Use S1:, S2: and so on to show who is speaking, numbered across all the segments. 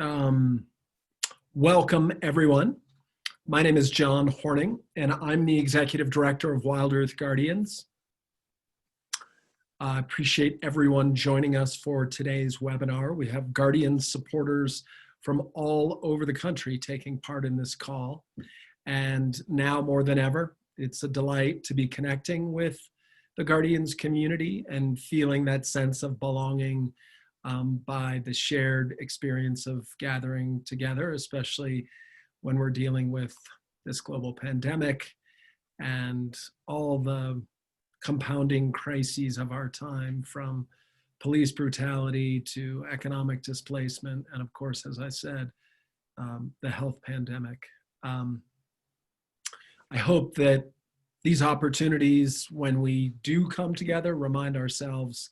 S1: Um, Welcome, everyone. My name is John Horning, and I'm the Executive Director of Wild Earth Guardians. I appreciate everyone joining us for today's webinar. We have Guardians supporters from all over the country taking part in this call. And now more than ever, it's a delight to be connecting with the Guardians community and feeling that sense of belonging by the shared experience of gathering together, especially when we're dealing with this global pandemic and all the compounding crises of our time, from police brutality to economic displacement, and of course, as I said, the health pandemic. I hope that these opportunities, when we do come together, remind ourselves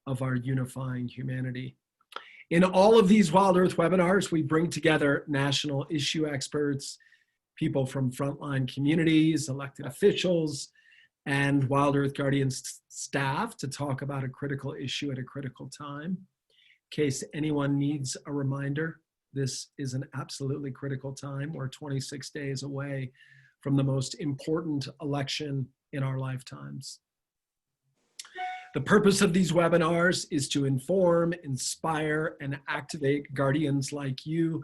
S1: of our unifying humanity. In all of these Wild Earth webinars, we bring together national issue experts, people from frontline communities, elected officials, and Wild Earth Guardians staff to talk about a critical issue at a critical time. In case anyone needs a reminder, this is an absolutely critical time. We're 26 days away from the most important election in our lifetimes. The purpose of these webinars is to inform, inspire, and activate Guardians like you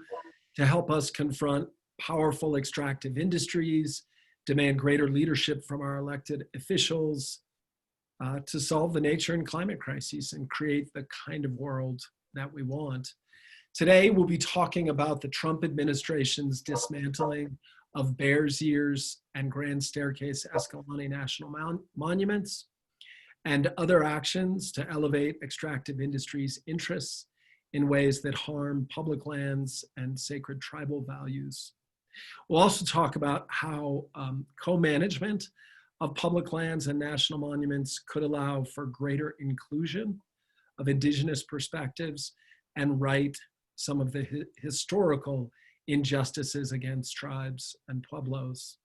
S1: to help us confront powerful extractive industries, demand greater leadership from our elected officials, to solve the nature and climate crises and create the kind of world that we want. Today, we'll be talking about the Trump administration's dismantling of Bears Ears and Grand Staircase-Escalante national monuments, and other actions to elevate extractive industries' interests in ways that harm public lands and sacred tribal values. We'll also talk about how co-management of public lands and national monuments could allow for greater inclusion of indigenous perspectives and right some of the historical injustices against tribes and pueblos.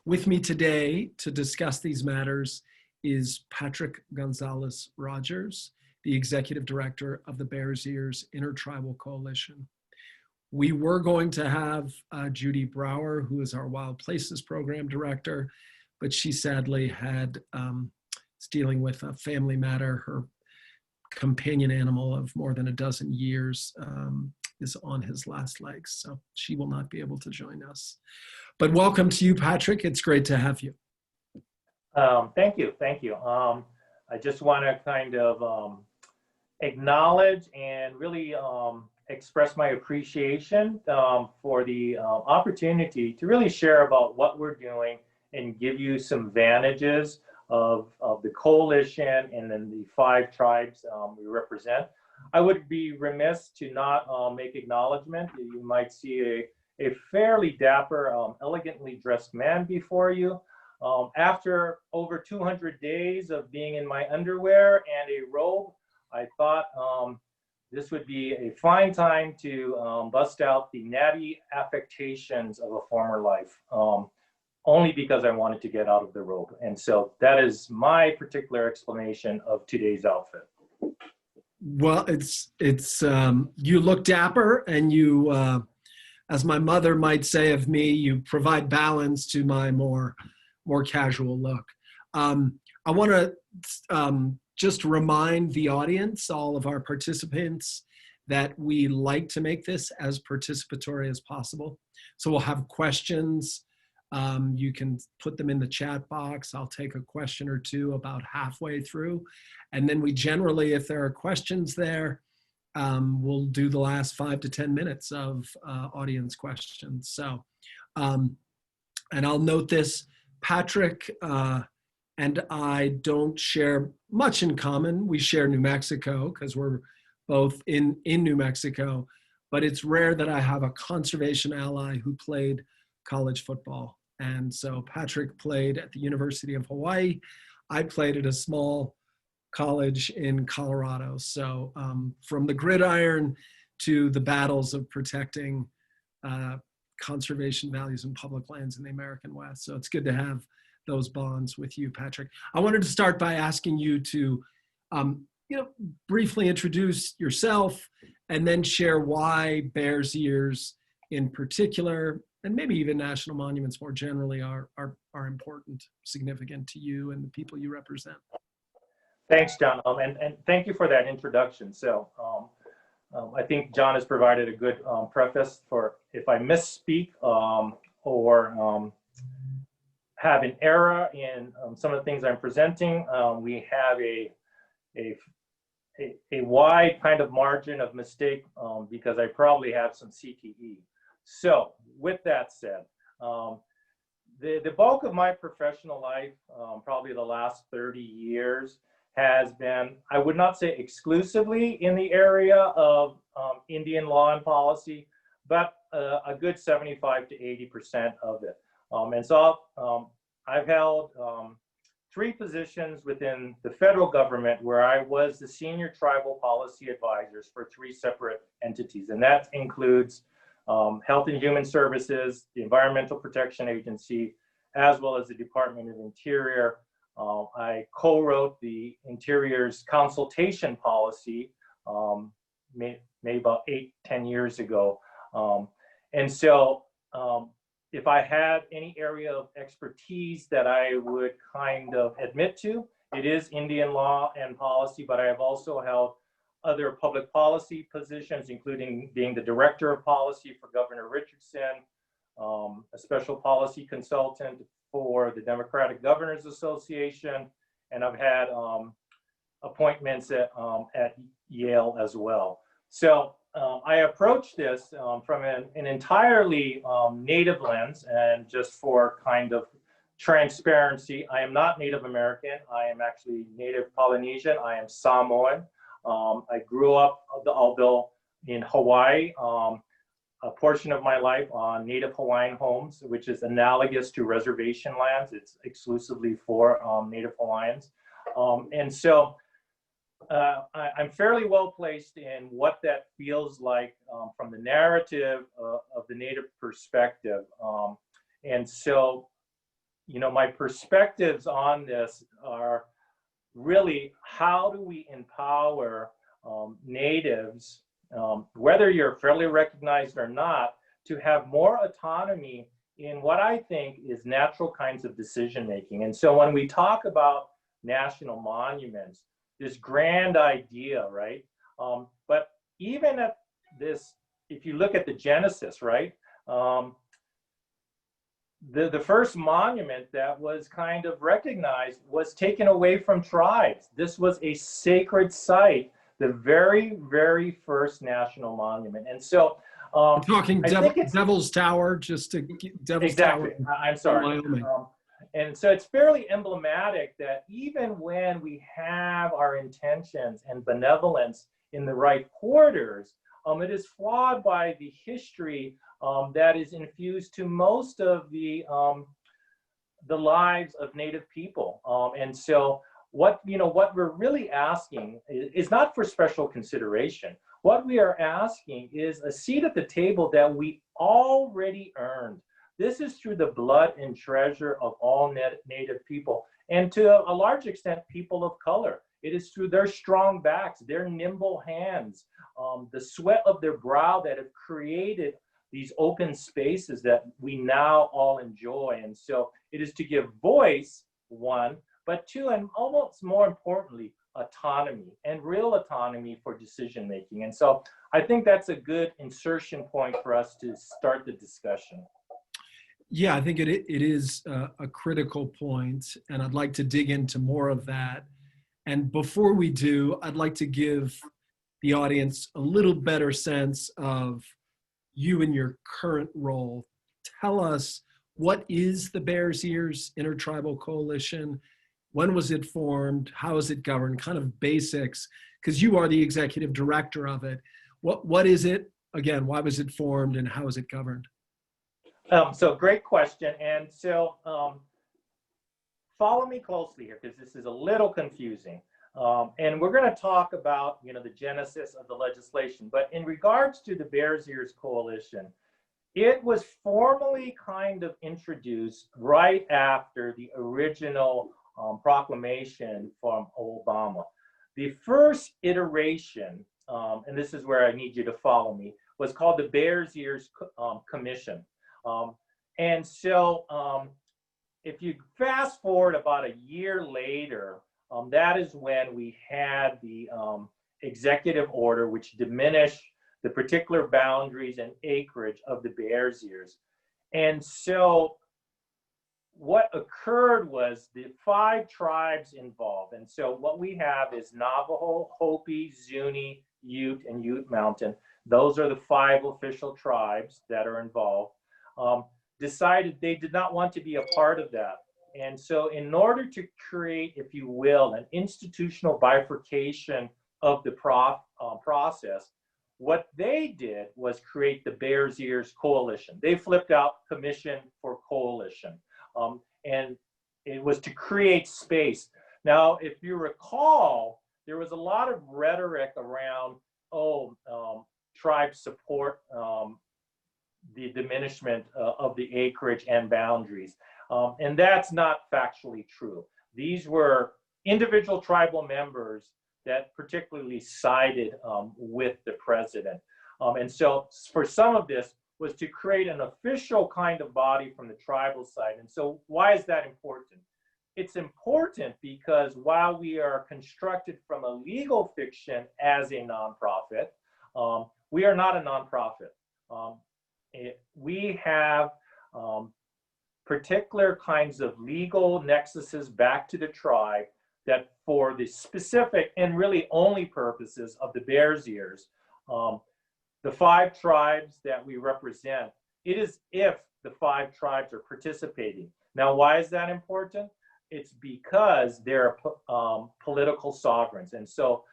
S1: With me today to discuss these matters is Patrick Gonzales-Rogers, the Executive Director of the Bears Ears Intertribal Coalition. We were going to have Judy Brower, who is our Wild Places Program Director, but she sadly is dealing with a family matter. Her companion animal of more than a dozen years is on his last legs, so she will not be able to join us. But welcome to you, Patrick. It's great to have you.
S2: Thank you. I just want to kind of acknowledge and really express my appreciation for the opportunity to really share about what we're doing and give you some vantages of the coalition and then the 5 tribes we represent. I would be remiss to not make acknowledgement. You might see a fairly dapper, elegantly dressed man before you. After over 200 days of being in my underwear and a robe, I thought this would be a fine time to bust out the natty affectations of a former life, only because I wanted to get out of the robe. And so that is my particular explanation of today's outfit.
S1: Well, you look dapper, and you, as my mother might say of me, you provide balance to my more casual look. I want to just remind the audience, all of our participants, that we like to make this as participatory as possible. So we'll have questions. You can put them in the chat box. I'll take a question or two about halfway through. And then we generally, if there are questions there, we'll do the last 5 to 10 minutes of audience questions. So, and I'll note this, Patrick and I don't share much in common. We share New Mexico because we're both in New Mexico, but it's rare that I have a conservation ally who played college football. And so Patrick played at the University of Hawaii. I played at a small college in Colorado. So from the gridiron to the battles of protecting conservation values and public lands in the American West. So it's good to have those bonds with you, Patrick. I wanted to start by asking you to briefly introduce yourself and then share why Bears Ears in particular, and maybe even national monuments more generally, are important, significant to you and the people you represent.
S2: Thanks, John, and thank you for that introduction. So I think John has provided a good preface for if I misspeak or have an error in some of the things I'm presenting. We have a wide kind of margin of mistake because I probably have some CTE. So with that said, the bulk of my professional life, probably the last 30 years, has been, I would not say exclusively in the area of Indian law and policy, but a good 75 to 80% of it. And so I've held 3 positions within the federal government where I was the senior tribal policy advisors for 3 separate entities. And that includes Health and Human Services, the Environmental Protection Agency, as well as the Department of Interior. I co-wrote the Interior's consultation policy maybe about 8-10 years ago. And so if I had any area of expertise that I would kind of admit to, it is Indian law and policy, but I have also held other public policy positions, including being the director of policy for Governor Richardson, a special policy consultant for the Democratic Governors Association, and I've had appointments at Yale as well. So I approach this from an entirely Native lens, and just for kind of transparency, I am not Native American. I am actually Native Polynesian. I am Samoan. I grew up, although in Hawaii, a portion of my life on Native Hawaiian homes, which is analogous to reservation lands. It's exclusively for Native Hawaiians. And so I'm fairly well placed in what that feels like from the narrative of the Native perspective. And so, you know, my perspectives on this are really, how do we empower Natives, whether you're federally recognized or not, to have more autonomy in what I think is natural kinds of decision making. And so when we talk about national monuments, this grand idea, right? But even at this, if you look at the genesis, right? The first monument that was kind of recognized was taken away from tribes. This was a sacred site, the very, very first national monument. And so
S1: I'm talking Devil's Tower, just to Devil's
S2: exactly.
S1: Tower.
S2: I'm sorry.
S1: Wyoming.
S2: And so it's fairly emblematic that even when we have our intentions and benevolence in the right quarters, it is flawed by the history that is infused to most of the lives of Native people. And so what we're really asking is not for special consideration. What we are asking is a seat at the table that we already earned. This is through the blood and treasure of all Native people, and to a large extent, people of color. It is through their strong backs, their nimble hands, the sweat of their brow that have created these open spaces that we now all enjoy. And so it is to give voice, one, but two, and almost more importantly, autonomy, and real autonomy for decision making. And so I think that's a good insertion point for us to start the discussion.
S1: Yeah, I think it is a critical point, and I'd like to dig into more of that. And before we do, I'd like to give the audience a little better sense of you and your current role. Tell us, what is the Bears Ears Intertribal Coalition? When was it formed? How is it governed? Kind of basics, because you are the executive director of it. What is it? Again, why was it formed, and how is it governed?
S2: So great question. And so follow me closely here, because this is a little confusing. And we're going to talk about, the genesis of the legislation. But in regards to the Bears Ears Coalition, it was formally kind of introduced right after the original proclamation from Obama. The first iteration and this is where I need you to follow me, was called the Bears Ears Commission. And so if you fast forward about a year later, that is when we had the executive order, which diminished the particular boundaries and acreage of the Bears Ears. And so what occurred was the 5 tribes involved. And so what we have is Navajo, Hopi, Zuni, Ute, and Ute Mountain. Those are the 5 official tribes that are involved. Decided they did not want to be a part of that. And so in order to create, if you will, an institutional bifurcation of the process, what they did was create the Bears Ears Coalition. They flipped out commission for coalition. And it was to create space. Now, if you recall, there was a lot of rhetoric around, tribes support the diminishment of the acreage and boundaries. And that's not factually true. These were individual tribal members that particularly sided with the president. And so for some of this was to create an official kind of body from the tribal side. And so why is that important? It's important because while we are constructed from a legal fiction as a nonprofit, we are not a nonprofit. We have particular kinds of legal nexuses back to the tribe that for the specific and really only purposes of the Bears Ears, the 5 tribes that we represent, it is if the 5 tribes are participating. Now, why is that important? It's because they're political sovereigns. And so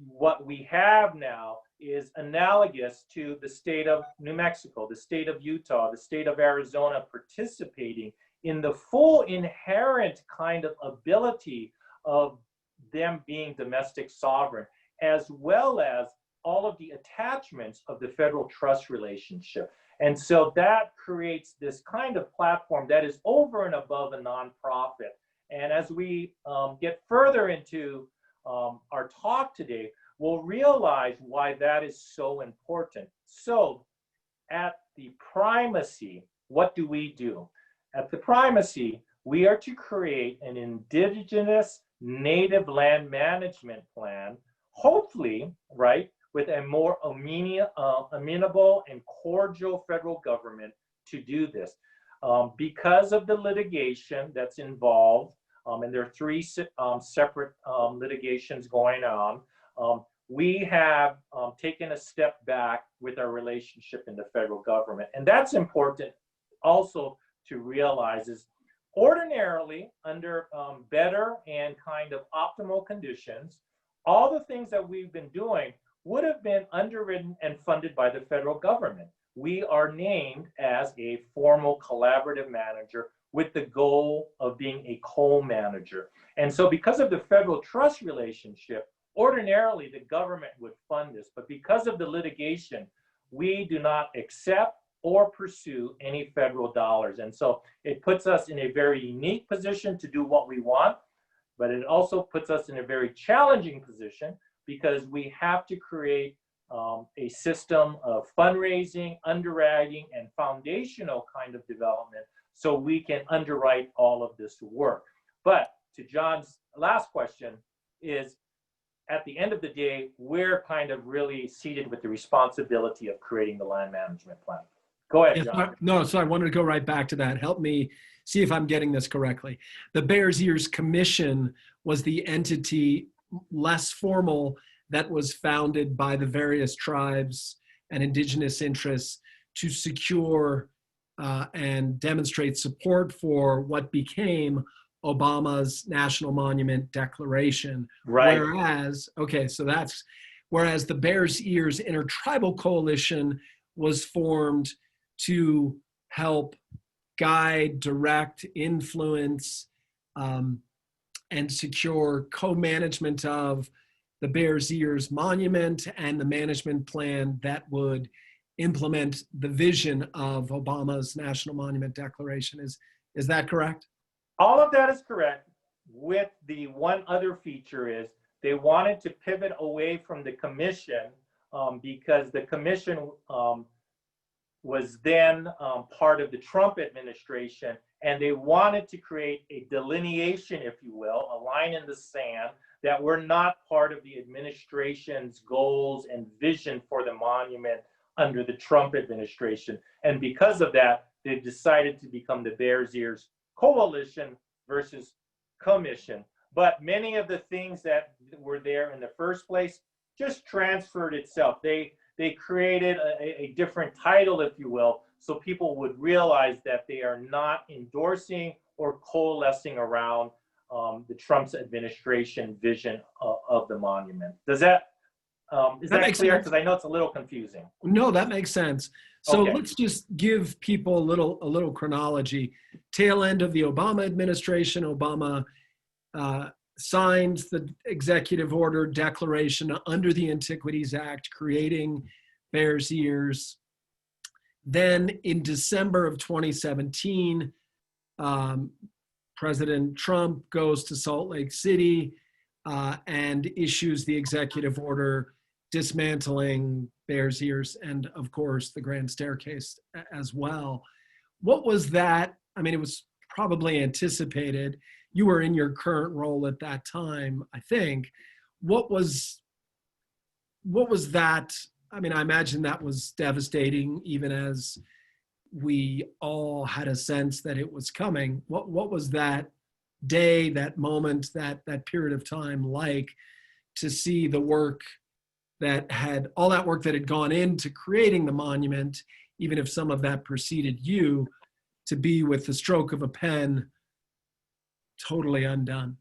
S2: what we have now is analogous to the state of New Mexico, the state of Utah, the state of Arizona participating in the full inherent kind of ability of them being domestic sovereign, as well as all of the attachments of the federal trust relationship. And so that creates this kind of platform that is over and above a nonprofit. And as we get further into our talk today, we'll realize why that is so important. So at the primacy, what do we do? At the primacy, we are to create an indigenous native land management plan, hopefully, right, with a more amenable and cordial federal government to do this. Because of the litigation that's involved, and there are 3 separate litigations going on, we have taken a step back with our relationship in the federal government. And that's important also to realize is ordinarily under better and kind of optimal conditions, all the things that we've been doing would have been underwritten and funded by the federal government. We are named as a formal collaborative manager with the goal of being a co-manager. And so because of the federal trust relationship, ordinarily the government would fund this, but because of the litigation, we do not accept or pursue any federal dollars. And so it puts us in a very unique position to do what we want, but it also puts us in a very challenging position because we have to create a system of fundraising, underwriting, and foundational kind of development so we can underwrite all of this work. But to John's last question is, at the end of the day, we're kind of really seated with the responsibility of creating the land management plan. Go ahead, John.
S1: No, so I wanted to go right back to that. Help me see if I'm getting this correctly. The Bears Ears Commission was the entity less formal that was founded by the various tribes and indigenous interests to secure and demonstrate support for what became Obama's National Monument Declaration.
S2: Right.
S1: Whereas the Bears Ears Intertribal Coalition was formed to help guide, direct, influence, and secure co-management of the Bears Ears Monument and the management plan that would implement the vision of Obama's National Monument Declaration. Is that correct?
S2: All of that is correct, with the one other feature is they wanted to pivot away from the commission because the commission was then part of the Trump administration, and they wanted to create a delineation, if you will, a line in the sand that were not part of the administration's goals and vision for the monument under the Trump administration. And because of that, they decided to become the Bears Ears Coalition versus Commission. But many of the things that were there in the first place just transferred itself. They created a different title, if you will, so people would realize that they are not endorsing or coalescing around the Trump's administration vision of the monument. Does that, is that clear? Because I know it's a little confusing.
S1: No, that makes sense. So
S2: Okay.
S1: let's just give people a little chronology. Tail end of the Obama administration, Obama signed the executive order declaration under the Antiquities Act, creating Bears Ears. Then in December of 2017, President Trump goes to Salt Lake City and issues the executive order dismantling Bears Ears and, of course, the Grand Staircase as well. What was that? I mean, it was probably anticipated. You were in your current role at that time, I think. What was that? I mean, I imagine that was devastating, even as we all had a sense that it was coming. What was that day, that moment, that period of time like, to see the work that had, all that work that had gone into creating the monument, even if some of that preceded you, to be with the stroke of a pen totally undone?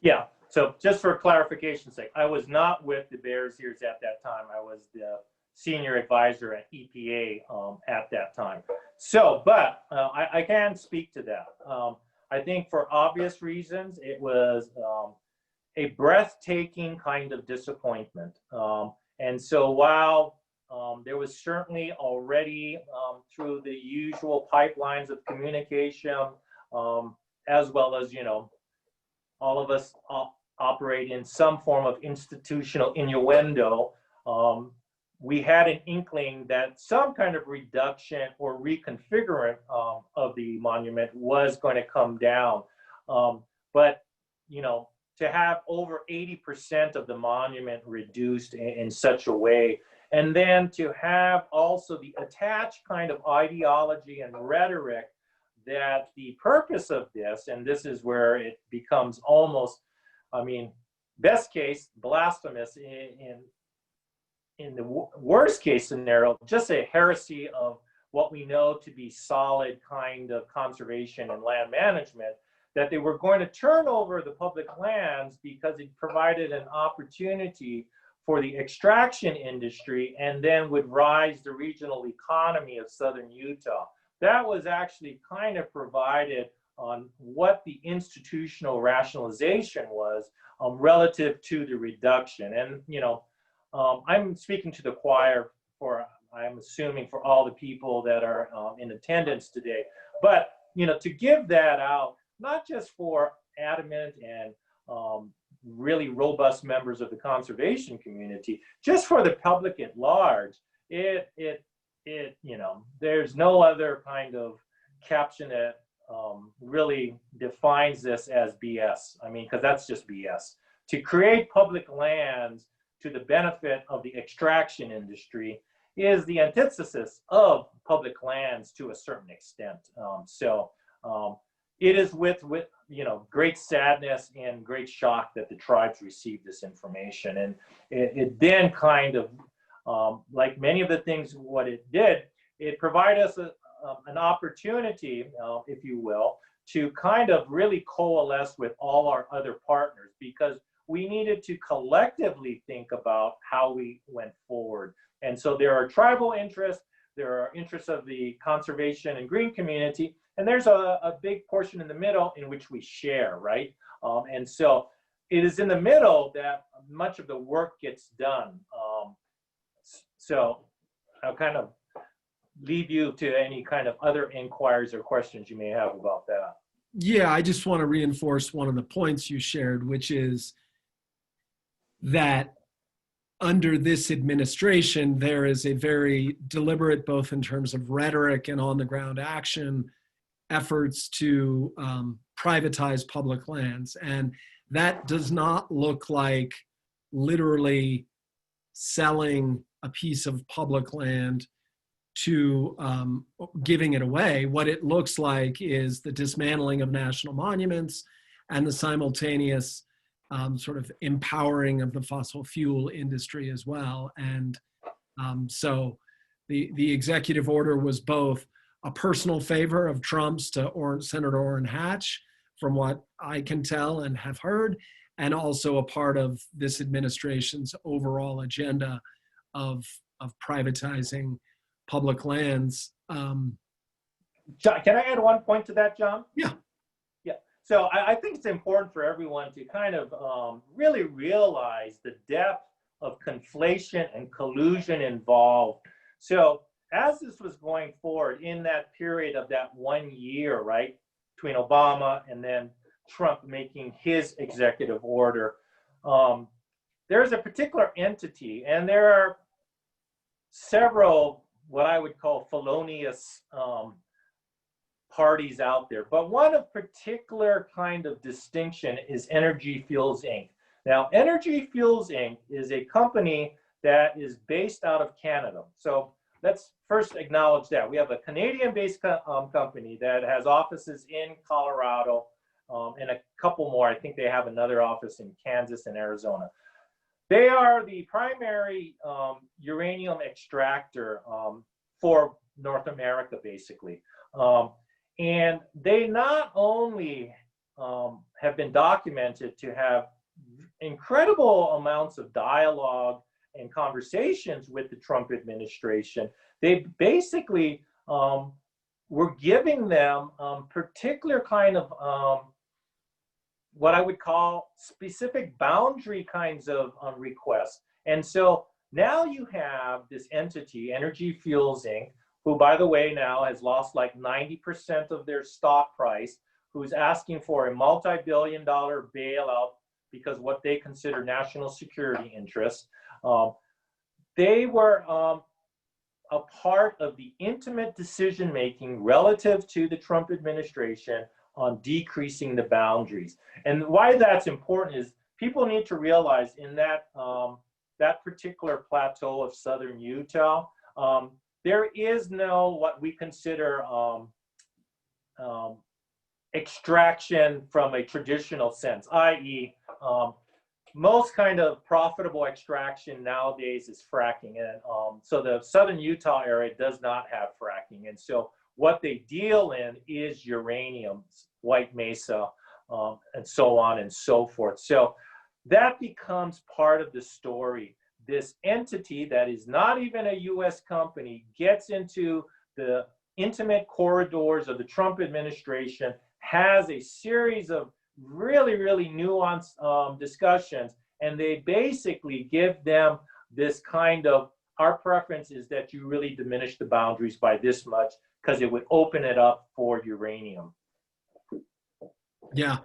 S2: Yeah, so just for clarification's sake, I was not with the Bears Ears at that time. I was the senior advisor at EPA at that time. So, but I can speak to that. I think for obvious reasons, it was a breathtaking kind of disappointment. And so while there was certainly already through the usual pipelines of communication, as well as, you know, all of us operate in some form of institutional innuendo, we had an inkling that some kind of reduction or reconfigurement of the monument was going to come down. But, you know, to have over 80% of the monument reduced in such a way, and then to have also the attached kind of ideology and rhetoric that the purpose of this, and this is where it becomes almost, I mean, best case, blasphemous, in the worst case scenario, just a heresy of what we know to be solid kind of conservation and land management, that they were going to turn over the public lands because it provided an opportunity for the extraction industry and then would rise the regional economy of southern Utah. That was actually kind of provided on what the institutional rationalization was relative to the reduction. And, you know, I'm speaking to the choir for, I'm assuming, for all the people that are in attendance today. But, you know, to give that out, not just for adamant and really robust members of the conservation community, just for the public at large, it you know, there's no other kind of caption that really defines this as BS. I mean, because that's just BS. To create public lands to the benefit of the extraction industry is the antithesis of public lands to a certain extent. It is with you know, great sadness and great shock that the tribes received this information, and it then kind of like many of the things what it did, it provided us an opportunity, if you will, to kind of really coalesce with all our other partners, because we needed to collectively think about how we went forward. And so there are tribal interests, there are interests of the conservation and green community, and there's a big portion in the middle in which we share, right? And so it is in the middle that much of the work gets done. So I'll kind of leave you to any kind of other inquiries or questions you may have about that.
S1: Yeah, I just want to reinforce one of the points you shared, which is that under this administration, there is a very deliberate, both in terms of rhetoric and on the ground action, efforts to privatize public lands. And that does not look like literally selling a piece of public land to giving it away. What it looks like is the dismantling of national monuments and the simultaneous sort of empowering of the fossil fuel industry as well. And so the executive order was both a personal favor of Trump's to Senator Orrin Hatch, from what I can tell and have heard, and also a part of this administration's overall agenda of privatizing public lands.
S2: John, can I add one point to that, John?
S1: Yeah.
S2: Yeah. So I think it's important for everyone to kind of really realize the depth of conflation and collusion involved. So as this was going forward in that period of that 1 year, right, between Obama and then Trump making his executive order, there's a particular entity, and there are several what I would call felonious parties out there. But one of particular kind of distinction is Energy Fuels Inc. Now, Energy Fuels Inc. is a company that is based out of Canada. So let's first acknowledge that. We have a Canadian-based company that has offices in Colorado and a couple more. I think they have another office in Kansas and Arizona. They are the primary uranium extractor for North America, basically. And they not only have been documented to have incredible amounts of dialogue and conversations with the Trump administration, they basically were giving them particular kind of what I would call specific boundary kinds of requests. And so now you have this entity, Energy Fuels Inc., who, by the way, now has lost like 90% of their stock price, who's asking for a multi-billion-dollar bailout because what they consider national security interests. They were a part of the intimate decision-making relative to the Trump administration on decreasing the boundaries. And why that's important is people need to realize in that, that particular plateau of southern Utah, there is no what we consider extraction from a traditional sense, i.e., most kind of profitable extraction nowadays is fracking. And so the southern Utah area does not have fracking. And so what they deal in is uranium, White Mesa, and so on and so forth. So that becomes part of the story. This entity that is not even a US company gets into the intimate corridors of the Trump administration, has a series of really, really nuanced discussions, and they basically give them this kind of, our preference is that you really diminish the boundaries by this much because it would open it up for uranium.
S1: Yeah.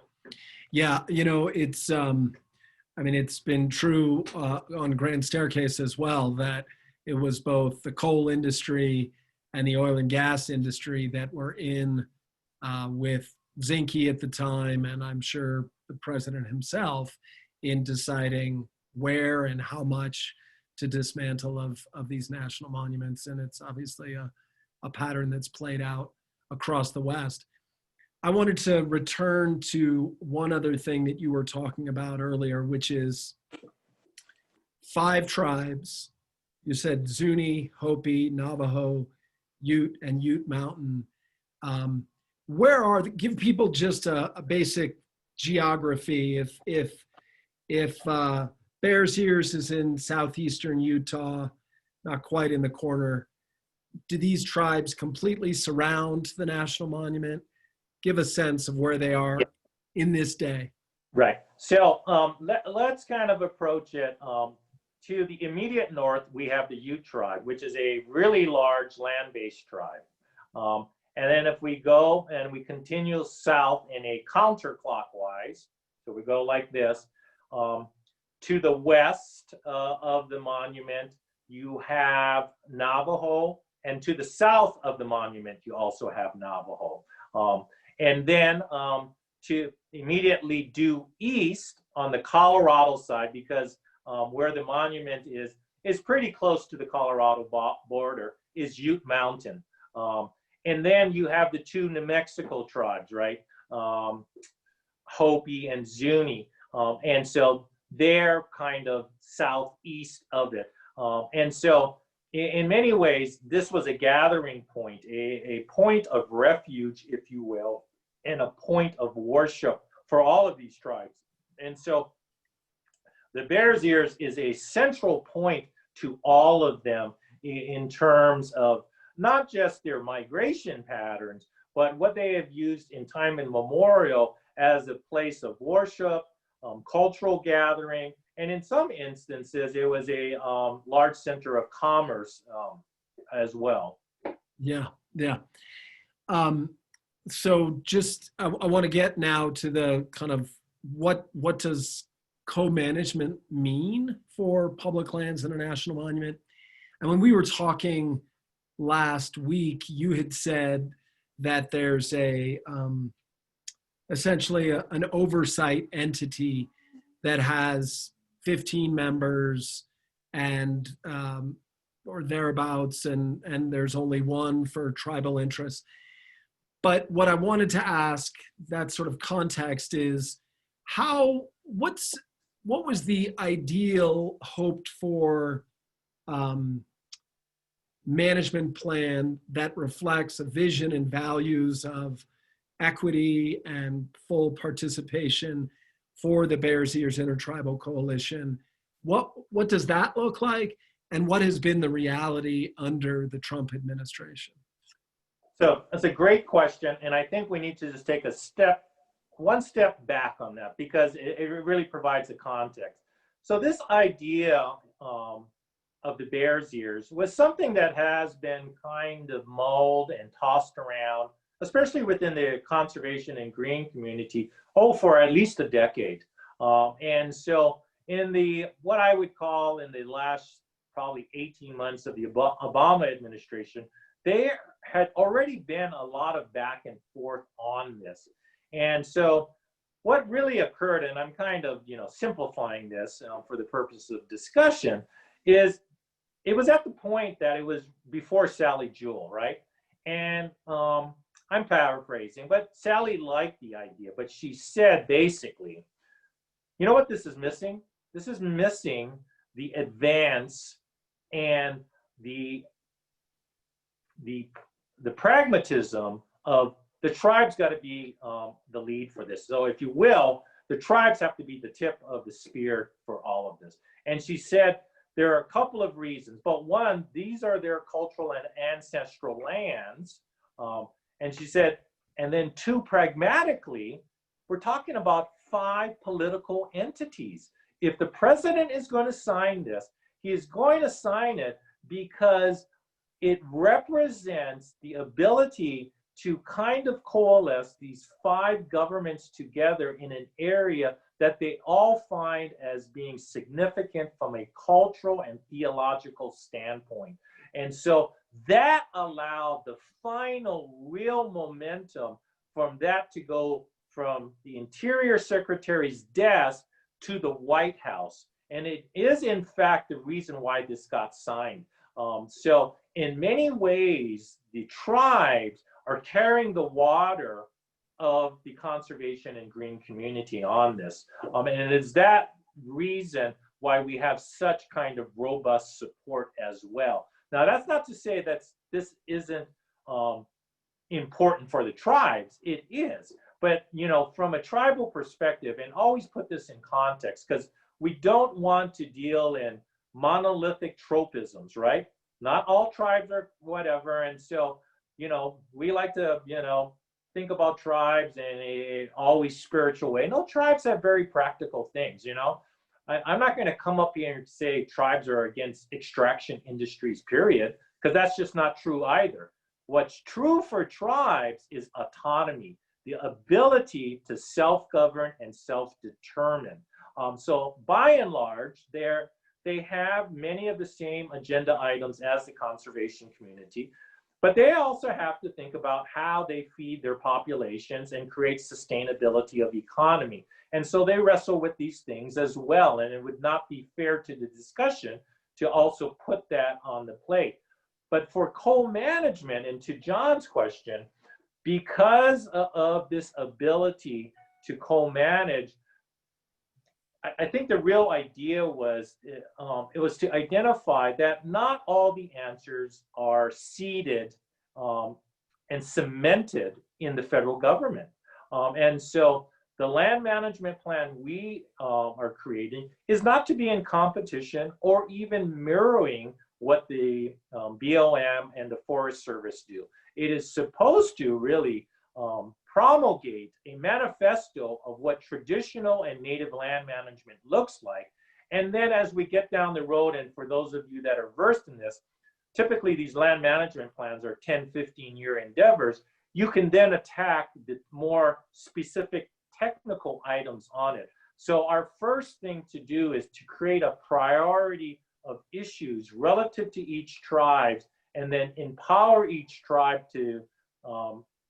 S1: Yeah. You know, it's, I mean, it's been true on Grand Staircase as well, that it was both the coal industry and the oil and gas industry that were in with Zinke at the time, and I'm sure the president himself, in deciding where and how much to dismantle of these national monuments. And it's obviously a pattern that's played out across the West. I wanted to return to one other thing that you were talking about earlier, which is 5 tribes. You said Zuni, Hopi, Navajo, Ute, and Ute Mountain. Where are give people just a basic geography? If Bears Ears is in southeastern Utah, not quite in the corner, do these tribes completely surround the national monument? Give a sense of where they are in this day.
S2: Right. So let's kind of approach it. To the immediate north, we have the Ute tribe, which is a really large land-based tribe. And then if we go and we continue south in a counterclockwise, so we go like this, To the west of the monument, you have Navajo, and to the south of the monument, you also have Navajo. And then to immediately due east on the Colorado side, because where the monument is pretty close to the Colorado border, is Ute Mountain. And then you have the two New Mexico tribes, right? Hopi and Zuni. And so they're kind of southeast of it. And so in many ways, this was a gathering point, a point of refuge, if you will, and a point of worship for all of these tribes. And so the Bears Ears is a central point to all of them in terms of not just their migration patterns, but what they have used in time immemorial as a place of worship, cultural gathering, and in some instances, it was a large center of commerce as well.
S1: Yeah, yeah. So just, I want to get now to the kind of what does co-management mean for public lands and a national monument? And when we were talking last week, you had said that there's essentially an oversight entity that has 15 members and or thereabouts, and there's only one for tribal interests. But what I wanted to ask, that sort of context, is what was the ideal hoped for management plan that reflects a vision and values of equity and full participation for the Bears Ears Intertribal Coalition? What does that look like, and what has been the reality under the Trump administration?
S2: So that's a great question, and I think we need to just take one step back on that, because it really provides a context. So this idea of the Bears Ears was something that has been kind of mulled and tossed around, especially within the conservation and green community, for at least a decade. And so in what I would call in the last probably 18 months of the Obama administration, there had already been a lot of back and forth on this. And so what really occurred, and I'm kind of simplifying this for the purpose of discussion, is it was at the point that it was before Sally Jewell, right? And I'm paraphrasing, but Sally liked the idea, but she said basically, you know what this is missing? This is missing the advance and the pragmatism of the tribes got to be the lead for this. So if you will, the tribes have to be the tip of the spear for all of this. And she said there are a couple of reasons, but one, these are their cultural and ancestral lands. And she said, and then two, pragmatically, we're talking about 5 political entities. If the president is going to sign this, he is going to sign it because it represents the ability to kind of coalesce these 5 governments together in an area that they all find as being significant from a cultural and theological standpoint. And so that allowed the final real momentum from that to go from the Interior Secretary's desk to the White House. And it is, in fact, the reason why this got signed. So in many ways, the tribes are carrying the water of the conservation and green community on this. And it is that reason why we have such kind of robust support as well. Now, that's not to say that this isn't important for the tribes. It is. But, from a tribal perspective, and always put this in context, because we don't want to deal in monolithic tropisms, right? Not all tribes are whatever. And so, we like to, think about tribes in a always spiritual way. No, tribes have very practical things, I'm not going to come up here and say tribes are against extraction industries, period, because that's just not true either. What's true for tribes is autonomy, the ability to self-govern and self-determine. So by and large, they have many of the same agenda items as the conservation community, but they also have to think about how they feed their populations and create sustainability of economy. And so they wrestle with these things as well. And it would not be fair to the discussion to also put that on the plate. But for co-management, and to John's question, because of this ability to co-manage, I think the real idea was it was to identify that not all the answers are seeded and cemented in the federal government. And so the land management plan we are creating is not to be in competition or even mirroring what the BLM and the Forest Service do. It is supposed to really promulgate a manifesto of what traditional and native land management looks like. And then as we get down the road, and for those of you that are versed in this, typically these land management plans are 10, 15-year endeavors. You can then attack the more specific technical items on it. So our first thing to do is to create a priority of issues relative to each tribe, and then empower each tribe to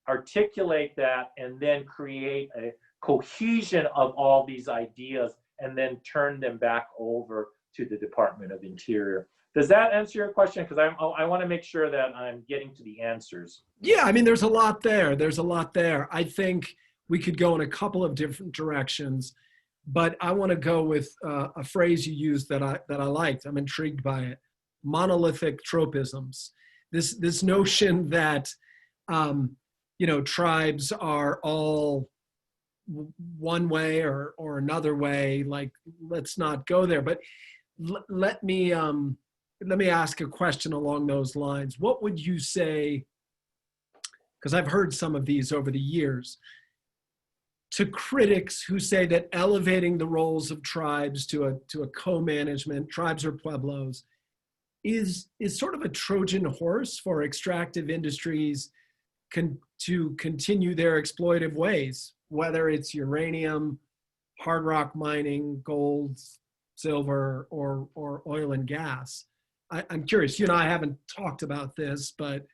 S2: articulate that, and then create a cohesion of all these ideas, and then turn them back over to the Department of Interior. Does that answer your question? Because I want to make sure that I'm getting to the answers.
S1: Yeah, I mean, there's a lot there. There's a lot there. I think we could go in a couple of different directions, but I want to go with a phrase you used that I liked. I'm intrigued by it. Monolithic tropisms. This notion that tribes are all one way or another way. Like, let's not go there. But let me ask a question along those lines. What would you say? Because I've heard some of these over the years. To critics who say that elevating the roles of tribes to a co-management, tribes or pueblos, is sort of a Trojan horse for extractive industries to continue their exploitive ways, whether it's uranium, hard rock mining, gold, silver, or oil and gas. I'm curious. You and I haven't talked about this, but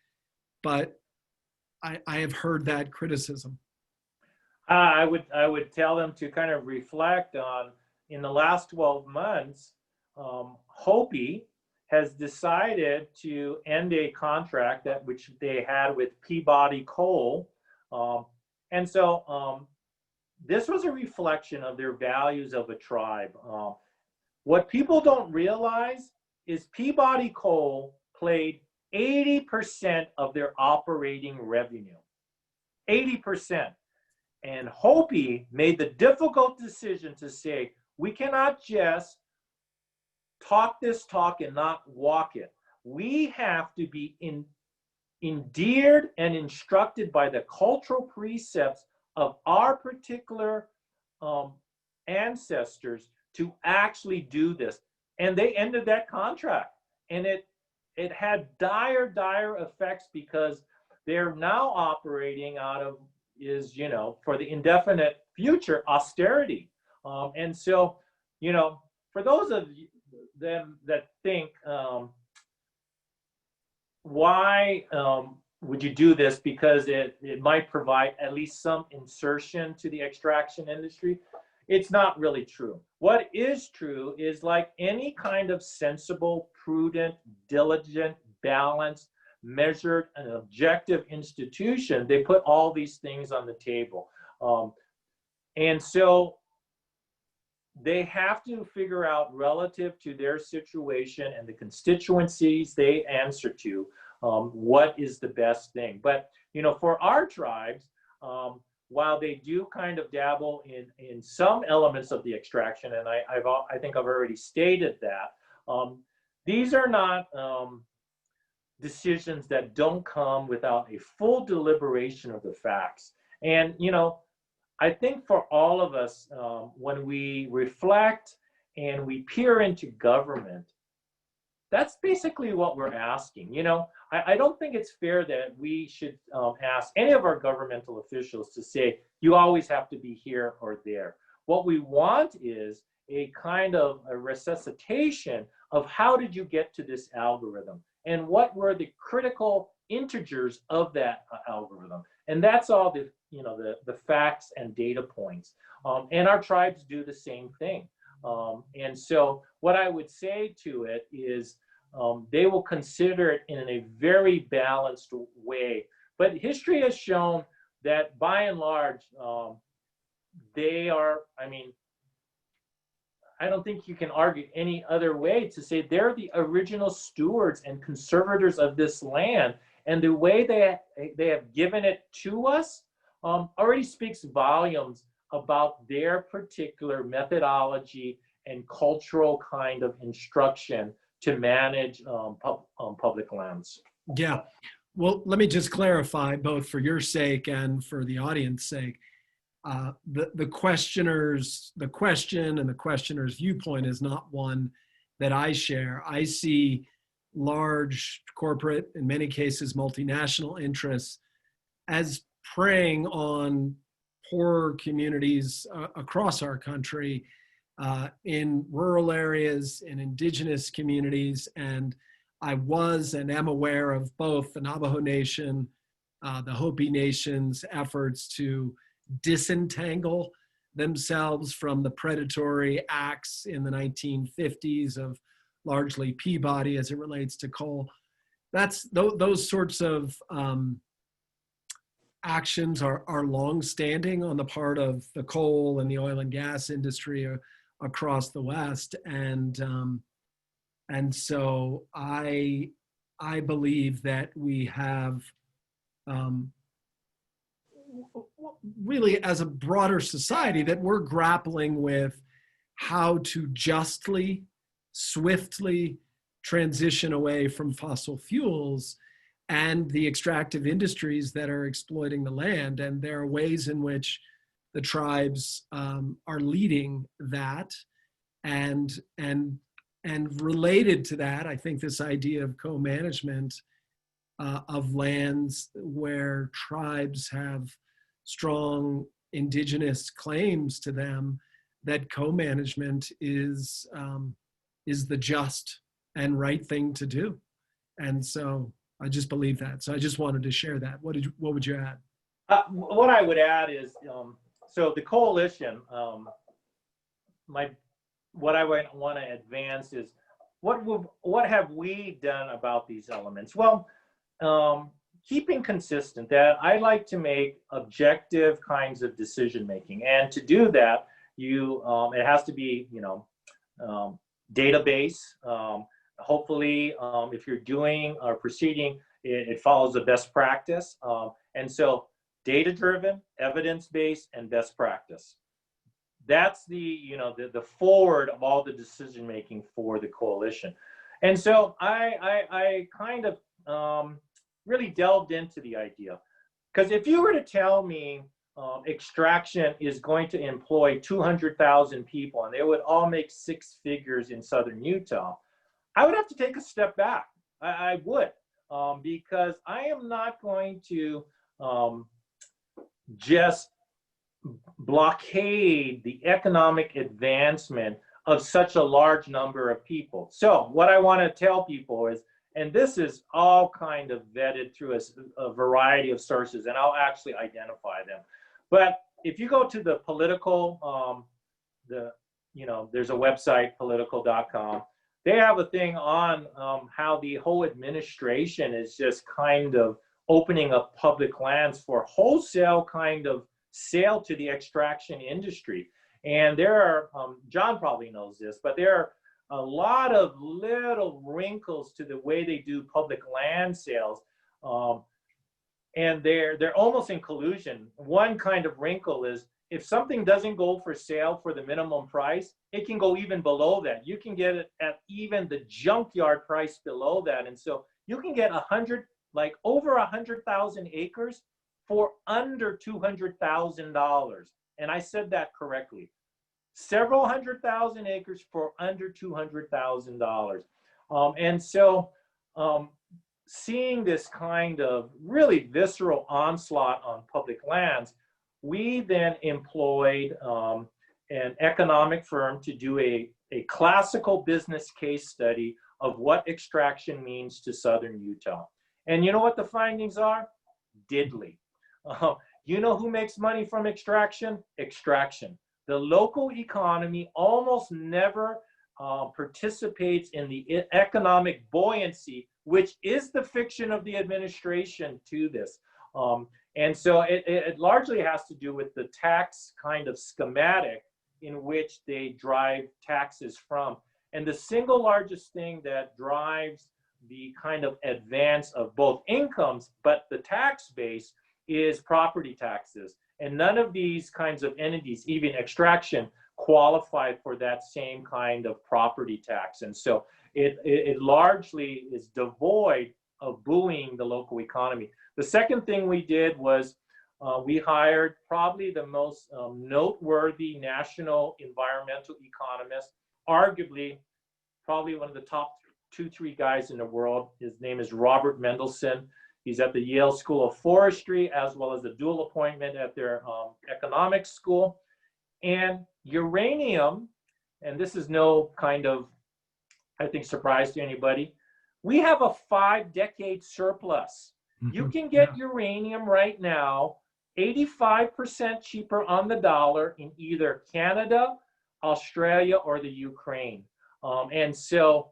S1: I have heard that criticism.
S2: I would tell them to kind of reflect on, in the last 12 months, Hopi has decided to end a contract which they had with Peabody Coal. And so this was a reflection of their values of a tribe. What people don't realize is Peabody Coal played 80% of their operating revenue. 80%. And Hopi made the difficult decision to say, we cannot just talk this talk and not walk it. We have to be endeared and instructed by the cultural precepts of our particular ancestors to actually do this. And they ended that contract. And it had dire effects, because they're now operating out of for the indefinite future, austerity. And so, for those of them that think, why would you do this? Because it might provide at least some insertion to the extraction industry. It's not really true. What is true is, like any kind of sensible, prudent, diligent, balanced, measured, and objective institution, they put all these things on the table. And so they have to figure out, relative to their situation and the constituencies they answer to, what is the best thing. But, for our tribes, while they do kind of dabble in some elements of the extraction, and I think I've already stated that, these are not decisions that don't come without a full deliberation of the facts. And, I think for all of us, when we reflect and we peer into government, that's basically what we're asking. I don't think it's fair that we should ask any of our governmental officials to say, you always have to be here or there. What we want is a kind of a resuscitation of how did you get to this algorithm and what were the critical integers of that algorithm. And that's all the, the facts and data points. And our tribes do the same thing. And so what I would say to it is they will consider it in a very balanced way. But history has shown that by and large, they are, I don't think you can argue any other way to say they're the original stewards and conservators of this land. And the way they have given it to us already speaks volumes about their particular methodology and cultural kind of instruction to manage public lands.
S1: Yeah. Well, let me just clarify, both for your sake and for the audience's sake. The question and the questioner's viewpoint is not one that I share. I see large corporate, in many cases multinational interests, as preying on poor communities across our country, in rural areas, in indigenous communities. And I was and am aware of both the Navajo Nation, the Hopi Nation's efforts to disentangle themselves from the predatory acts in the 1950s of largely Peabody as it relates to coal. Those sorts of actions are longstanding on the part of the coal and the oil and gas industry across the West, and so I believe that we have really, as a broader society, that we're grappling with how to justly, swiftly transition away from fossil fuels and the extractive industries that are exploiting the land. And there are ways in which the tribes are leading that. And related to that, I think this idea of co-management of lands where tribes have strong indigenous claims to them, that co-management is the just and right thing to do. And so I just believe that. So I just wanted to share that. What would you add?
S2: What I would add is, so the coalition, what I want to advance is, what have we done about these elements? Well, keeping consistent that I like to make objective kinds of decision making, and to do that, it has to be database. Hopefully, if you're doing or proceeding, it follows the best practice, and so data-driven, evidence-based, and best practice. That's the forward of all the decision making for the coalition. And so I kind of really delved into the idea, because if you were to tell me extraction is going to employ 200,000 people and they would all make six figures in southern Utah, I would have to take a step back. I would, because I am not going to just blockade the economic advancement of such a large number of people. So what I want to tell people is, and this is all kind of vetted through a variety of sources, and I'll actually identify them. But if you go to the political, there's a website, political.com. They have a thing on how the whole administration is just kind of opening up public lands for wholesale kind of sale to the extraction industry. And there are, John probably knows this, but there are a lot of little wrinkles to the way they do public land sales. And they're almost in collusion. One kind of wrinkle is, if something doesn't go for sale for the minimum price, it can go even below that. You can get it at even the junkyard price below that. And so you can get over 100,000 acres for under $200,000. And I said that correctly. Several 100,000 acres for under $200,000. And so seeing this kind of really visceral onslaught on public lands, we then employed an economic firm to do a classical business case study of what extraction means to southern Utah. And you know what the findings are? Diddly. You know who makes money from extraction? Extraction. The local economy almost never participates in the economic buoyancy, which is the fiction of the administration to this. And so it largely has to do with the tax kind of schematic in which they drive taxes from. And the single largest thing that drives the kind of advance of both incomes, but the tax base, is property taxes. And none of these kinds of entities, even extraction, qualify for that same kind of property tax. And so it largely is devoid of buoying the local economy. The second thing we did was we hired probably the most noteworthy national environmental economist, arguably probably one of the top 2-3 guys in the world. His name is Robert Mendelsohn. He's at the Yale School of Forestry, as well as a dual appointment at their economics school. And uranium, and this is no kind of, I think, surprise to anybody, we have a 5-decade surplus. You can get uranium right now 85% cheaper on the dollar in either Canada, Australia, or the Ukraine. And so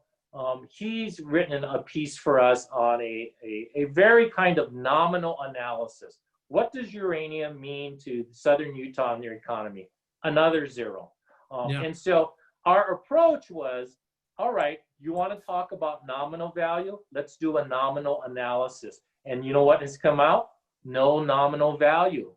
S2: he's written a piece for us on a very kind of nominal analysis. What does uranium mean to southern Utah and their economy? Another zero. And so our approach was, all right, you want to talk about nominal value? Let's do a nominal analysis. And you know what has come out? No nominal value.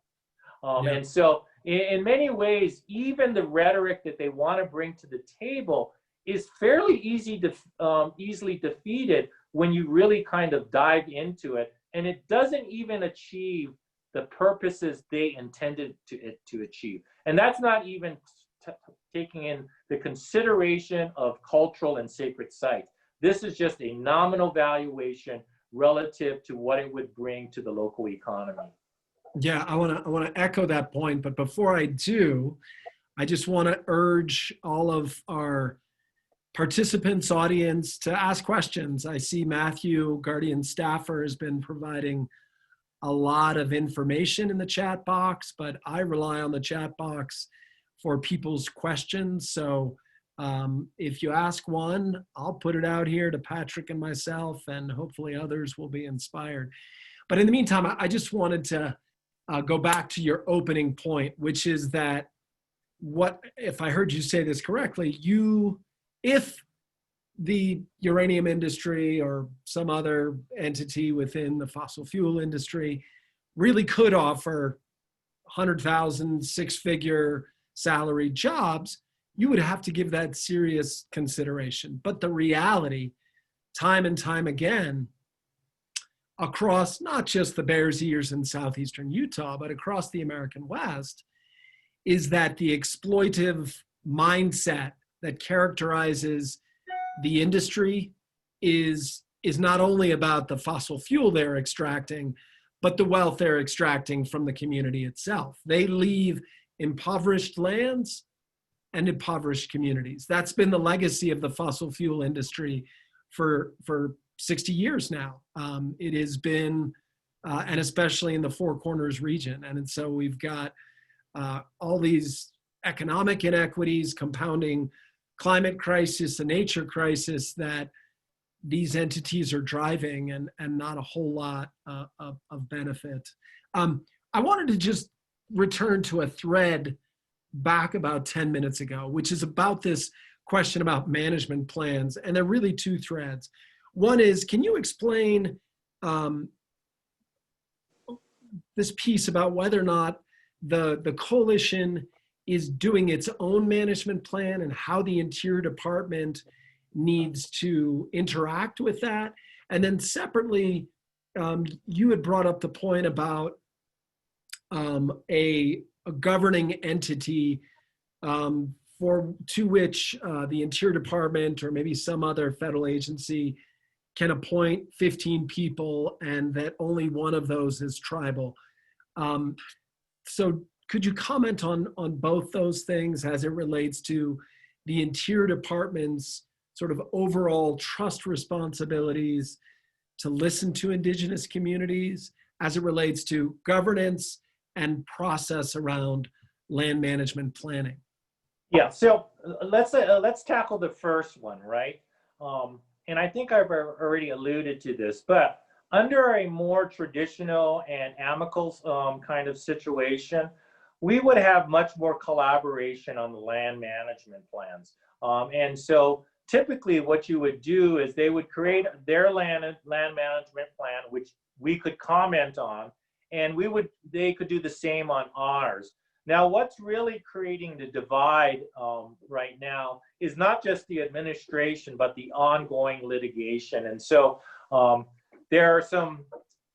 S2: And so in many ways, even the rhetoric that they want to bring to the table is fairly easily defeated when you really kind of dive into it. And it doesn't even achieve the purposes they intended to achieve. And that's not even taking in the consideration of cultural and sacred sites. This is just a nominal valuation relative to what it would bring to the local economy.
S1: Yeah, I want to echo that point, but before I do, I just want to urge all of our participants, audience, to ask questions. I see Matthew, Guardian staffer, has been providing a lot of information in the chat box, but I rely on the chat box for people's questions. So if you ask one, I'll put it out here to Patrick and myself, and hopefully others will be inspired. But in the meantime, I just wanted to go back to your opening point, which is that if I heard you say this correctly, if the uranium industry or some other entity within the fossil fuel industry really could offer 100,000 6-figure salaried jobs, you would have to give that serious consideration. But the reality, time and time again, across not just the Bears Ears in southeastern Utah, but across the American West, is that the exploitive mindset that characterizes the industry is not only about the fossil fuel they're extracting, but the wealth they're extracting from the community itself. They leave impoverished lands and impoverished communities. That's been the legacy of the fossil fuel industry for 60 years now. It has been, and especially in the Four Corners region. And so we've got all these economic inequities compounding climate crisis, a nature crisis that these entities are driving, and not a whole lot of benefit. I wanted to just return to a thread back about 10 minutes ago, which is about this question about management plans. And there are really two threads. One is, can you explain this piece about whether or not the coalition is doing its own management plan and how the Interior Department needs to interact with that? And then separately, you had brought up the point about a governing entity to which the Interior Department or maybe some other federal agency can appoint 15 people, and that only one of those is tribal. So could you comment on both those things as it relates to the Interior Department's sort of overall trust responsibilities to listen to indigenous communities as it relates to governance and process around land management planning?
S2: Yeah, so let's tackle the first one, right? And I think I've already alluded to this, but under a more traditional and amicable kind of situation, we would have much more collaboration on the land management plans. And so typically what you would do is they would create their land management plan, which we could comment on, and they could do the same on ours. Now, what's really creating the divide right now is not just the administration, but the ongoing litigation. And so there are some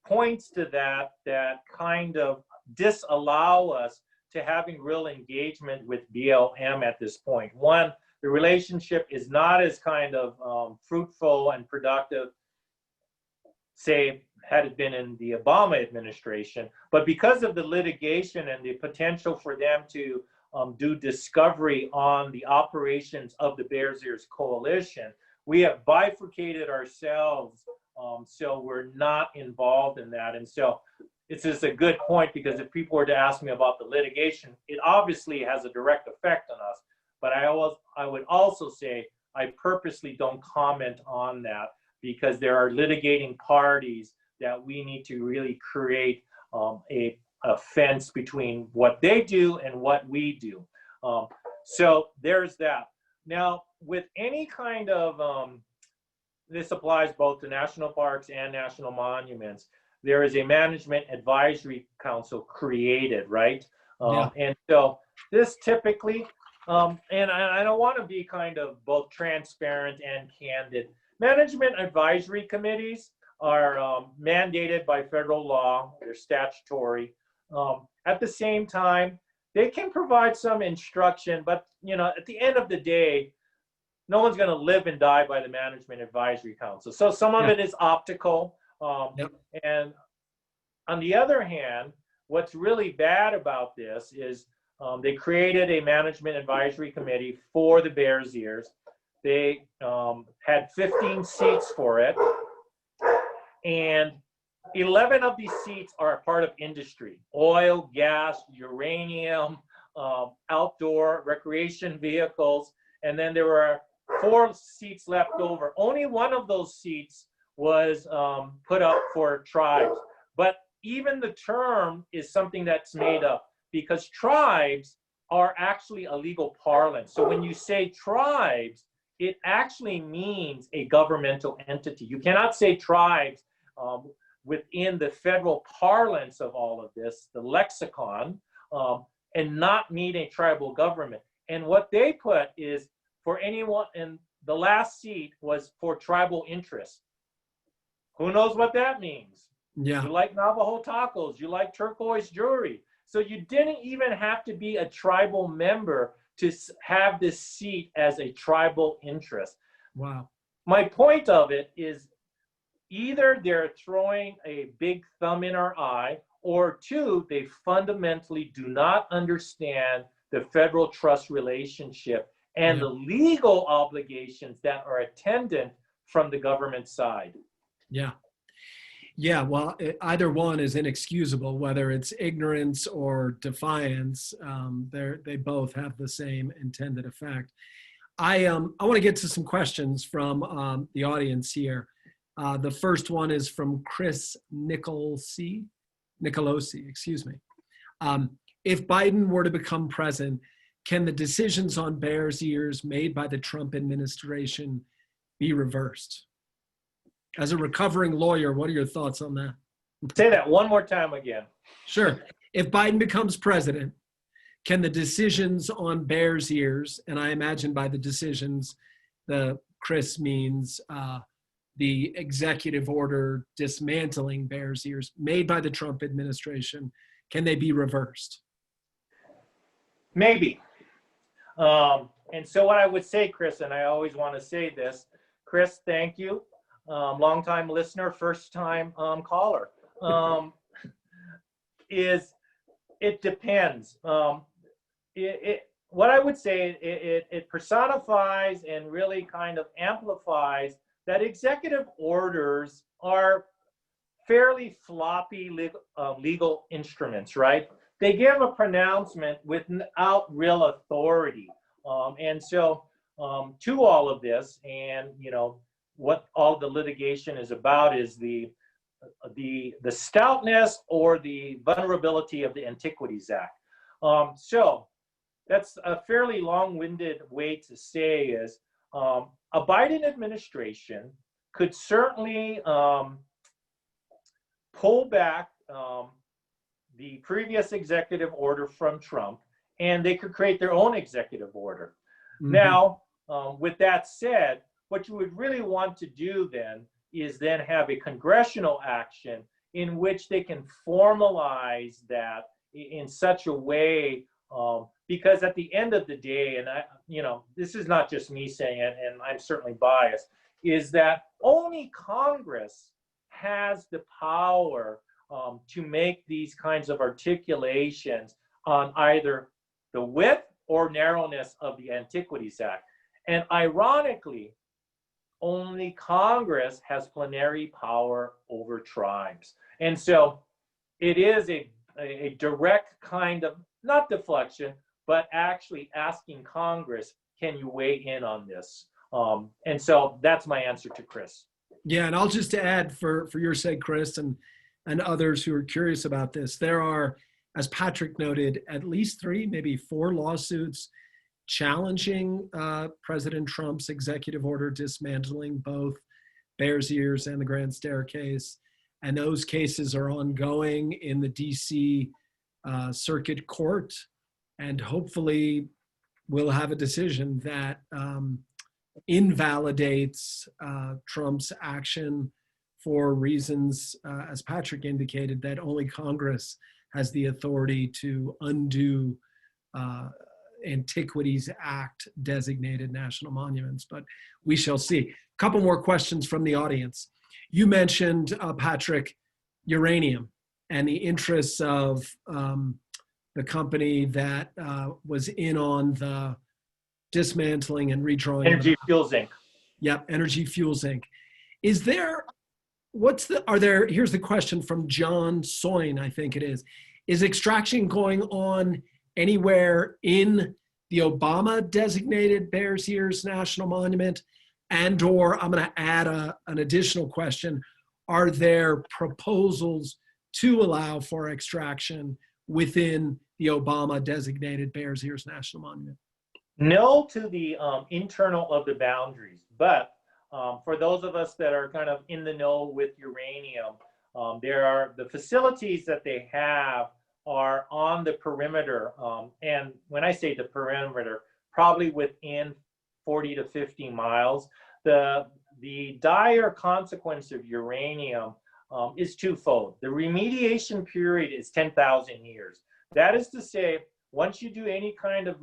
S2: points to that kind of disallow us to having real engagement with BLM at this point. One, the relationship is not as kind of fruitful and productive, say, had it been in the Obama administration, but because of the litigation and the potential for them to do discovery on the operations of the Bears Ears Coalition, we have bifurcated ourselves, so we're not involved in that. And so it's just a good point, because if people were to ask me about the litigation, it obviously has a direct effect on us. But I would also say I purposely don't comment on that, because there are litigating parties that we need to really create a fence between what they do and what we do. So there's that. Now, with any kind of, this applies both to national parks and national monuments, there is a management advisory council created, right?
S1: Yeah.
S2: And so this typically, and I don't want to be kind of both transparent and candid, management advisory committees are mandated by federal law. They're statutory. At the same time, they can provide some instruction, but at the end of the day, no one's going to live and die by the management advisory council. So some of it is optical. And on the other hand, what's really bad about this is they created a management advisory committee for the Bears Ears. They had 15 seats for it, and 11 of these seats are a part of industry: oil, gas, uranium, outdoor recreation vehicles, and then there were 4 seats left over. Only one of those seats was put up for tribes, but even the term is something that's made up, because tribes are actually a legal parlance. So when you say tribes, it actually means a governmental entity. You cannot say tribes within the federal parlance of all of this, the lexicon, and not mean a tribal government. And what they put is for anyone, and the last seat was for tribal interest. Who knows what that means?
S1: Yeah.
S2: You like Navajo tacos, you like turquoise jewelry. So you didn't even have to be a tribal member to have this seat as a tribal interest.
S1: Wow.
S2: My point of it is either they're throwing a big thumb in our eye, or 2, they fundamentally do not understand the federal trust relationship and the legal obligations that are attendant from the government side.
S1: Yeah. Yeah, well, either one is inexcusable, whether it's ignorance or defiance. They both have the same intended effect. I want to get to some questions from the audience here. The first one is from Chris Nicolosi, excuse me. If Biden were to become president, can the decisions on Bears Ears made by the Trump administration be reversed? As a recovering lawyer, what are your thoughts on that?
S2: Say that one more time again.
S1: Sure. If Biden becomes president, can the decisions on Bears Ears, and I imagine by the decisions, Chris means the executive order dismantling Bears Ears made by the Trump administration, can they be reversed?
S2: Maybe. And so what I would say, Chris, and I always want to say this, Chris, thank you. Longtime listener, first time caller, is it It depends. What I would say, it personifies and really kind of amplifies that executive orders are fairly floppy legal instruments, right? They give a pronouncement without real authority. And so to all of this, and what all the litigation is about is the stoutness or the vulnerability of the Antiquities Act. So that's a fairly long-winded way to say is a Biden administration could certainly pull back the previous executive order from Trump, and they could create their own executive order. Mm-hmm. Now, with that said, what you would really want to do then is then have a congressional action in which they can formalize that in such a way, because at the end of the day, and this is not just me saying it, and I'm certainly biased, is that only Congress has the power to make these kinds of articulations on either the width or narrowness of the Antiquities Act. And ironically, only Congress has plenary power over tribes. And so it is a direct kind of, not deflection, but actually asking Congress, can you weigh in on this? And so that's my answer to Chris.
S1: Yeah, and I'll just add for your sake, Chris, and others who are curious about this, there are, as Patrick noted, at least 3, maybe 4 lawsuits challenging President Trump's executive order dismantling both Bears Ears and the Grand Staircase. And those cases are ongoing in the DC Circuit Court. And hopefully we'll have a decision that invalidates Trump's action for reasons, as Patrick indicated, that only Congress has the authority to undo Antiquities Act designated national monuments, but we shall see. A couple more questions from the audience. You mentioned, Patrick, uranium and the interests of the company that was in on the dismantling and redrawing.
S2: Energy Fuels Inc.
S1: Yep, Energy Fuels Inc. Is there, here's the question from John Soyne, I think it is extraction going on anywhere in the Obama designated Bears Ears National Monument? And or I'm going to add an additional question. Are there proposals to allow for extraction within the Obama designated Bears Ears National Monument?
S2: No to the internal of the boundaries, but for those of us that are kind of in the know with uranium, there are the facilities that they have are on the perimeter. And when I say the perimeter, probably within 40 to 50 miles. The dire consequence of uranium is twofold. The remediation period is 10,000 years. That is to say, once you do any kind of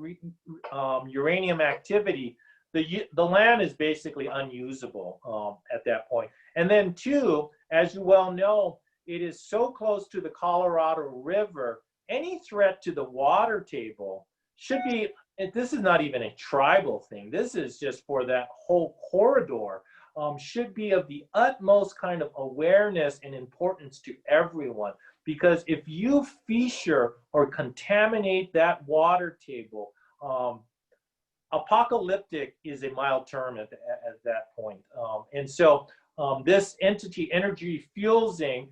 S2: uranium activity, the land is basically unusable at that point. And then 2, as you well know, it is so close to the Colorado River, any threat to the water table should be, this is not even a tribal thing, this is just for that whole corridor, should be of the utmost kind of awareness and importance to everyone. Because if you fissure or contaminate that water table, apocalyptic is a mild term at that point. And so this entity, Energy Fuels Inc.,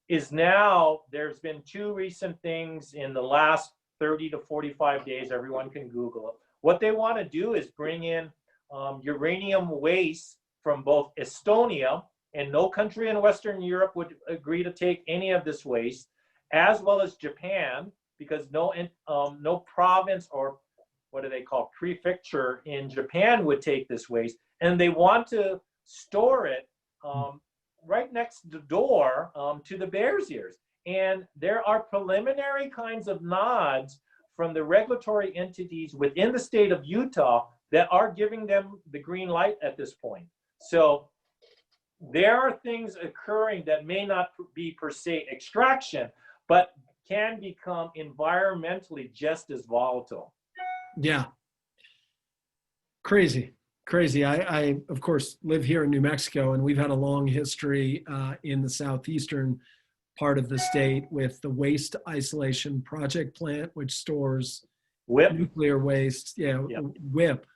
S2: is now, there's been 2 recent things in the last 30 to 45 days, everyone can Google it. What they want to do is bring in uranium waste from both Estonia, and no country in Western Europe would agree to take any of this waste, as well as Japan, because no province or what do they call prefecture in Japan would take this waste, and they want to store it right next door to the Bears Ears. And there are preliminary kinds of nods from the regulatory entities within the state of Utah that are giving them the green light at this point. So there are things occurring that may not be per se extraction, but can become environmentally just as volatile.
S1: Yeah. Crazy. Crazy. I of course, live here in New Mexico, and we've had a long history in the southeastern part of the state with the Waste Isolation Project Plant, which stores
S2: WIP.
S1: nuclear waste,
S2: Yep.
S1: WIP,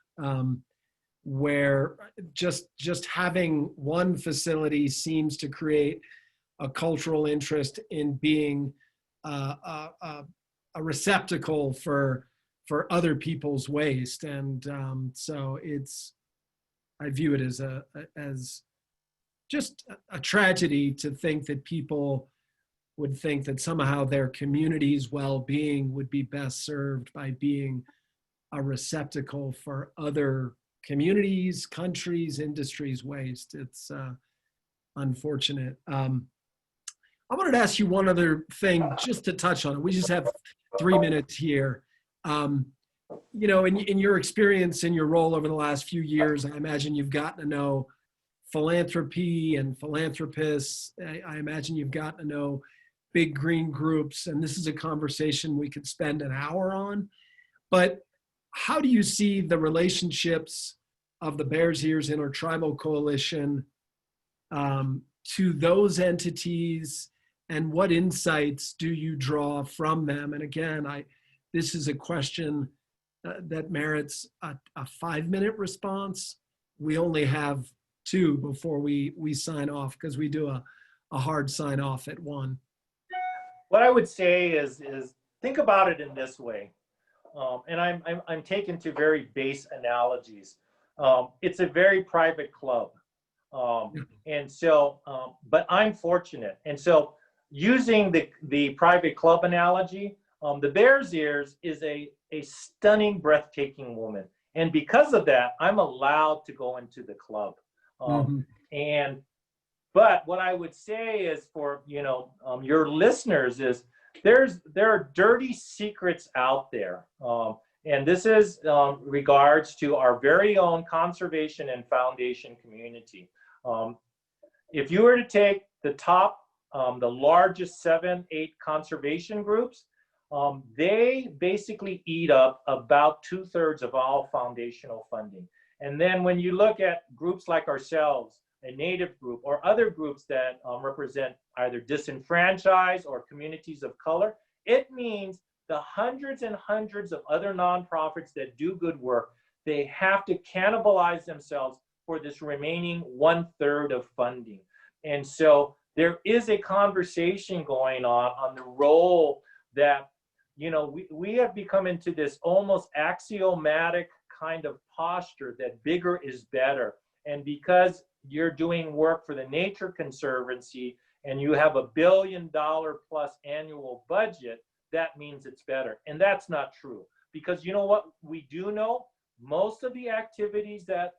S1: where just having one facility seems to create a cultural interest in being a receptacle for other people's waste, and so I view it as just a tragedy to think that people would think that somehow their community's well-being would be best served by being a receptacle for other communities, countries, industries' waste. It's unfortunate. I wanted to ask you one other thing just to touch on it. We just have 3 minutes here. You know, in your experience, in your role over the last few years, I imagine you've gotten to know philanthropy and philanthropists. I imagine you've gotten to know big green groups, and this is a conversation we could spend an hour on. But how do you see the relationships of the Bears Ears Intertribal Coalition to those entities, and what insights do you draw from them? And again, this is a question that merits a 5-minute response. We only have 2 before we sign off, because we do a hard sign off at 1.
S2: What I would say is think about it in this way, and I'm taken to very base analogies. It's a very private club, and so but I'm fortunate, and so using the private club analogy, the Bears Ears is a stunning, breathtaking woman, and because of that, I'm allowed to go into the club, But what I would say is for your listeners is there are dirty secrets out there, and this is regards to our very own conservation and foundation community. If you were to take the top, the largest 7, 8 conservation groups, they basically eat up about 2/3 of all foundational funding. And then when you look at groups like ourselves, a Native group, or other groups that represent either disenfranchised or communities of color, it means the hundreds and hundreds of other nonprofits that do good work, they have to cannibalize themselves for this remaining 1/3 of funding. And so there is a conversation going on the role that, we have become into this almost axiomatic kind of posture that bigger is better. And because you're doing work for the Nature Conservancy and you have $1 billion plus annual budget, that means it's better. And that's not true, because you know what we do know? Most of the activities that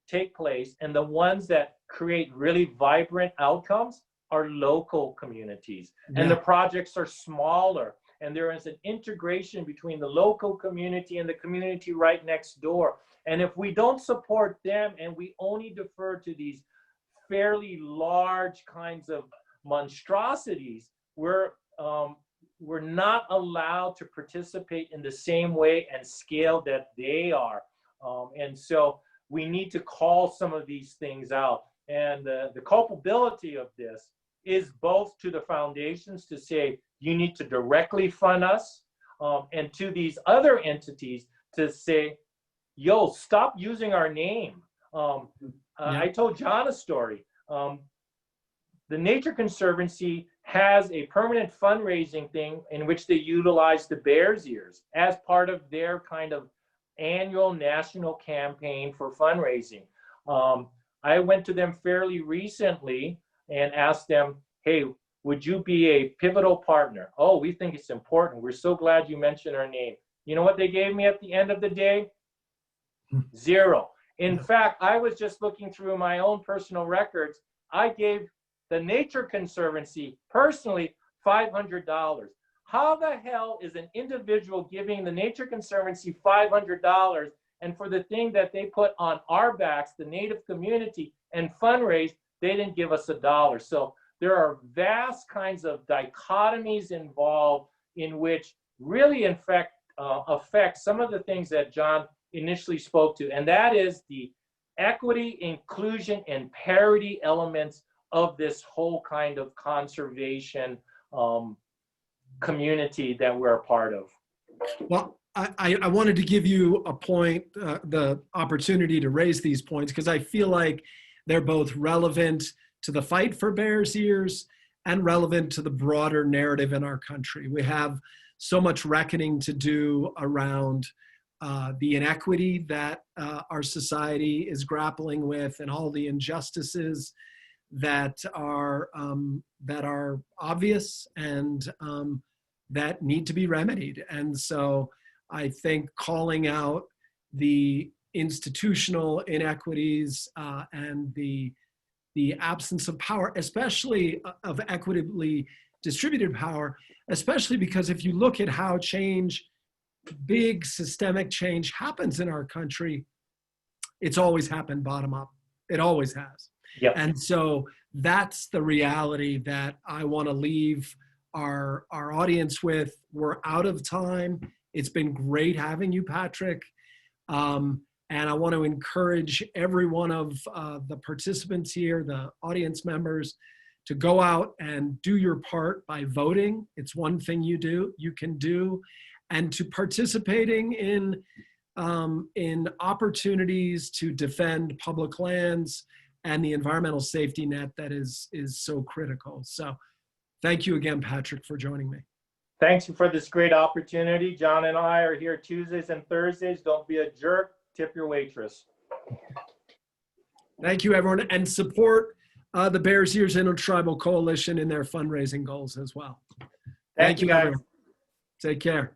S2: take place and the ones that create really vibrant outcomes are local communities. And the projects are smaller, and there is an integration between the local community and the community right next door. And if we don't support them and we only defer to these fairly large kinds of monstrosities, we're not allowed to participate in the same way and scale that they are. And so we need to call some of these things out. And the culpability of this is both to the foundations to say, you need to directly fund us, and to these other entities to say, yo, stop using our name. I told John a story. The Nature Conservancy has a permanent fundraising thing in which they utilize the Bears Ears as part of their kind of annual national campaign for fundraising. I went to them fairly recently and asked them, hey, would you be a pivotal partner? Oh, we think it's important. We're so glad you mentioned our name. You know what they gave me at the end of the day? 0. In fact, I was just looking through my own personal records. I gave the Nature Conservancy personally $500. How the hell is an individual giving the Nature Conservancy $500, and for the thing that they put on our backs, the Native community, and fundraise, they didn't give us $1? So there are vast kinds of dichotomies involved in which really in fact affect some of the things that John initially spoke to, and that is the equity, inclusion, and parity elements of this whole kind of conservation community that we're a part of.
S1: Well, I wanted to give you a point, the opportunity to raise these points, because I feel like they're both relevant to the fight for Bears Ears and relevant to the broader narrative in our country. We have so much reckoning to do around the inequity that our society is grappling with, and all the injustices that are obvious and that need to be remedied. And so I think calling out the institutional inequities and the absence of power, especially of equitably distributed power, especially because if you look at how change, big systemic change happens in our country, it's always happened bottom up. It always has.
S2: Yep.
S1: And so that's the reality that I want to leave our audience with. We're out of time. It's been great having you, Patrick. And I want to encourage every one of the participants here, the audience members, to go out and do your part by voting. It's one thing you can do, and to participating in opportunities to defend public lands and the environmental safety net that is so critical. So thank you again, Patrick, for joining me.
S2: Thanks for this great opportunity. John and I are here Tuesdays and Thursdays. Don't be a jerk. Tip your waitress.
S1: Thank you, everyone. And support the Bears Ears Intertribal Coalition in their fundraising goals as well.
S2: Thank you, guys.
S1: Everyone. Take care.